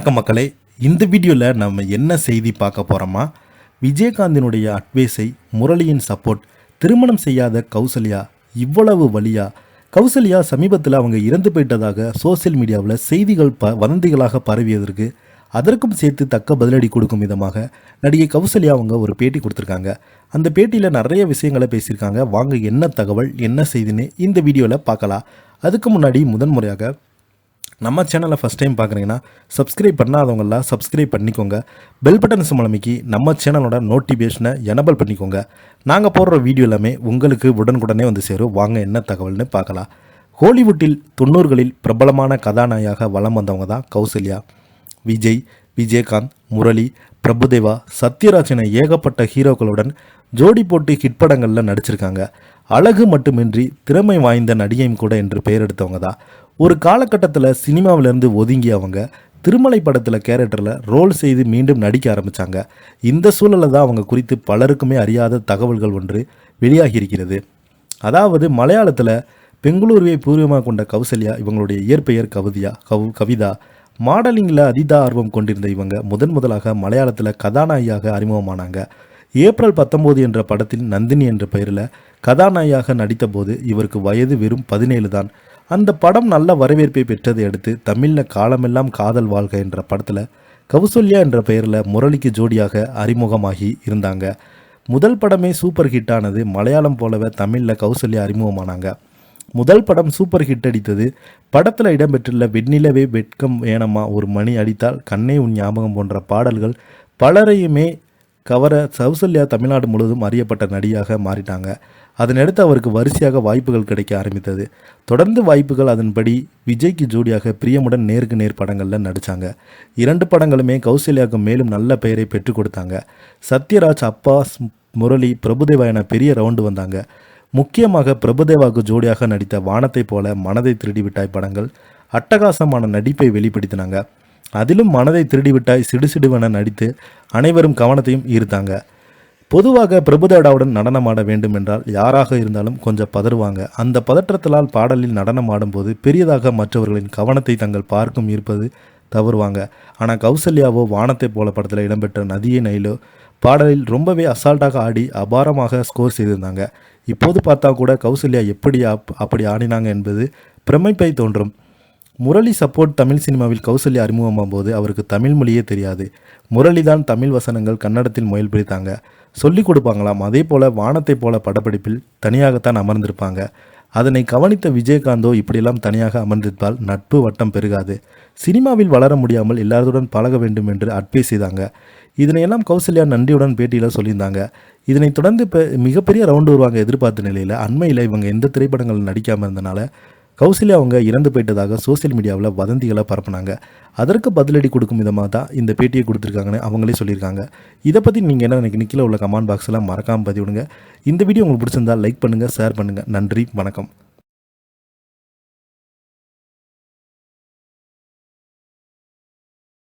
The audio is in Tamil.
வணக்கம் மக்களே, இந்த வீடியோவில் நம்ம என்ன செய்தி பார்க்க போகிறோமா, விஜயகாந்தினுடைய அட்வைஸை முரளியின் சப்போர்ட், திருமணம் செய்யாத கௌசல்யா இவ்வளவு வலியா? கௌசல்யா சமீபத்தில் அவங்க இறந்து போயிட்டதாக சோசியல் மீடியாவில் செய்திகள் வதந்திகளாக பரவியதற்கு அதற்கும் சேர்த்து தக்க பதிலடி கொடுக்கும் விதமாக நடிகை கௌசல்யா அவங்க ஒரு பேட்டி கொடுத்துருக்காங்க. அந்த பேட்டியில் நிறைய விஷயங்களை பேசியிருக்காங்க. வாங்க என்ன தகவல் என்ன செய்தின்னு இந்த வீடியோவில் பார்க்கலாம். அதுக்கு முன்னாடி முதன்முறையாக நம்ம சேனலை ஃபஸ்ட் டைம் பார்க்குறீங்கன்னா சப்ஸ்கிரைப் பண்ணாதவங்களாம் சப்ஸ்கிரைப் பண்ணிக்கோங்க. பெல் பட்டன் சிம்பளமைக்கு நம்ம சேனலோட நோட்டிஃபிகேஷனை எனபிள் பண்ணிக்கோங்க. நாங்கள் போடுற வீடியோ எல்லாமே உங்களுக்கு உடனுக்குடனே வந்து சேரும். வாங்க என்ன தகவல்னு பார்க்கலாம். ஹாலிவுட்டில் 90களில் பிரபலமான கதாநாயகியாக வலம் வந்தவங்க தான் கௌசல்யா. விஜய், விஜயகாந்த், முரளி, பிரபுதேவா, சத்யராஜ் என ஏகப்பட்ட ஹீரோக்களுடன் ஜோடி போட்டு ஹிட் படங்களில் நடிச்சிருக்காங்க. அழகு மட்டுமின்றி திறமை வாய்ந்த நடிகையும் கூட என்று பெயர் எடுத்தவங்க தான். ஒரு காலகட்டத்தில் சினிமாவிலேருந்து ஒதுங்கி அவங்க திருமலை படத்தில் கேரக்டரில் ரோல் செய்து மீண்டும் நடிக்க ஆரம்பித்தாங்க. இந்த சூழலில் தான் அவங்க குறித்து பலருக்குமே அறியாத தகவல்கள் ஒன்று வெளியாகியிருக்கிறது. அதாவது மலையாளத்தில் பெங்களூருவை பூர்வமாக கொண்ட கௌசல்யா இவங்களுடைய இயற்பெயர் கவிதா. மாடலிங்கில் அதீத ஆர்வம் கொண்டிருந்த இவங்க முதலாக மலையாளத்தில் கதாநாயகியாக அறிமுகமானாங்க. ஏப்ரல் 19 என்ற படத்தில் நந்தினி என்ற பெயரில் கதாநாயகியாக நடித்த போது இவருக்கு வயது வெறும் 17 தான். அந்த படம் நல்ல வரவேற்பை பெற்றதை அடுத்து தமிழில் காலமெல்லாம் காதல் வாழ்க என்ற படத்தில் கௌசல்யா என்ற பெயரில் முரளிக்கு ஜோடியாக அறிமுகமாகி இருந்தாங்க. முதல் படமே சூப்பர் ஹிட் ஆனது. மலையாளம் போலவே தமிழில் கௌசல்யா அறிமுகமானாங்க. முதல் படம் சூப்பர் ஹிட் அடித்தது. படத்தில் இடம்பெற்றுள்ள வெண்ணிலவே வெட்கம் வேணமா, ஒரு மணி அடித்தால் கண்ணே உன் ஞாபகம் போன்ற பாடல்கள் பலரையுமே கவர கௌசல்யா தமிழ்நாடு முழுவதும் அறியப்பட்ட நடிகையாக மாறிட்டாங்க. அதனடுத்து அவருக்கு வரிசையாக வாய்ப்புகள் கிடைக்க ஆரம்பித்தது. தொடர்ந்து வாய்ப்புகள். அதன்படி விஜய்க்கு ஜோடியாக பிரியமுடன் நேருக்கு நேர் படங்களில் நடித்தாங்க. 2 படங்களுமே கௌசல்யாவுக்கு மேலும் நல்ல பெயரை பெற்றுக் கொடுத்தாங்க. சத்யராஜ், அப்பாஸ், முரளி, பிரபுதேவா என பெரிய ரவுண்டு வந்தாங்க. முக்கியமாக பிரபுதேவாவுக்கு ஜோடியாக நடித்த வானத்தை போல, மனதை திருடிவிட்டாய் படங்கள் அட்டகாசமான நடிப்பை வெளிப்படுத்தினாங்க. அதிலும் மனதை திருடிவிட்டாய் சிடுசிடுவென நடித்து அனைவரும் கவனத்தையும் ஈர்த்தாங்க. பொதுவாக பிரபுதேவாவுடன் நடனமாட வேண்டும் என்றால் யாராக இருந்தாலும் கொஞ்சம் பதறுவாங்க. அந்த பதற்றத்தினால் பாடலில் நடனம் ஆடும்போது பெரியதாக மற்றவர்களின் கவனத்தை தங்கள் பார்க்கும் ஈர்ப்பது தவறுவாங்க. ஆனால் கௌசல்யாவோ வானத்தை போல படத்தில் இடம்பெற்ற நதியை நைலோ பாடலில் ரொம்பவே அசால்ட்டாக ஆடி அபாரமாக ஸ்கோர் செய்திருந்தாங்க. இப்போது பார்த்தா கூட கௌசல்யா எப்படி அப்படி ஆடினாங்க என்பது பிரமிப்பை தோன்றும். முரளி சப்போர்ட். தமிழ் சினிமாவில் கௌசல்யா அறிமுகமாகும் போது அவருக்கு தமிழ் மொழியே தெரியாது. முரளி தான் தமிழ் வசனங்கள் கன்னடத்தில் முயல் பிடித்தாங்க, சொல்லிக் கொடுப்பாங்களாம். அதே போல் வானத்தை போல படப்பிடிப்பில் தனியாகத்தான் அமர்ந்திருப்பாங்க. அதனை கவனித்த விஜயகாந்தோ இப்படியெல்லாம் தனியாக அமர்ந்திருப்பால் நட்பு வட்டம் பெருகாது, சினிமாவில் வளர முடியாமல் எல்லாருடன் பழக வேண்டும் என்று அட்வைஸ் செய்தாங்க. இதனையெல்லாம் கௌசல்யா நன்றியுடன் பேட்டியில் சொல்லியிருந்தாங்க. இதனைத் தொடர்ந்து இப்போ மிகப்பெரிய ரவுண்டு வருவாங்க எதிர்பார்த்த நிலையில் அண்மையில் இவங்க எந்த திரைப்படங்கள் நடிக்காமல் இருந்தனால கௌசல்யா அவங்க இறந்து போயிட்டதாக சோசியல் மீடியாவில் வதந்திகளை பரப்புனாங்க. அதற்கு பதிலடி கொடுக்கும் விதமாக தான் இந்த பேட்டியை கொடுத்துருக்காங்கன்னு அவங்களே சொல்லியிருக்காங்க. இதை பற்றி நீங்கள் என்ன நினைக்கிறீங்க? கீழே உள்ள கமெண்ட் பாக்ஸில் மறக்காமல் பதிவிடுங்க. இந்த வீடியோ உங்களுக்கு பிடிச்சிருந்தால் லைக் பண்ணுங்கள், ஷேர் பண்ணுங்கள். நன்றி, வணக்கம்.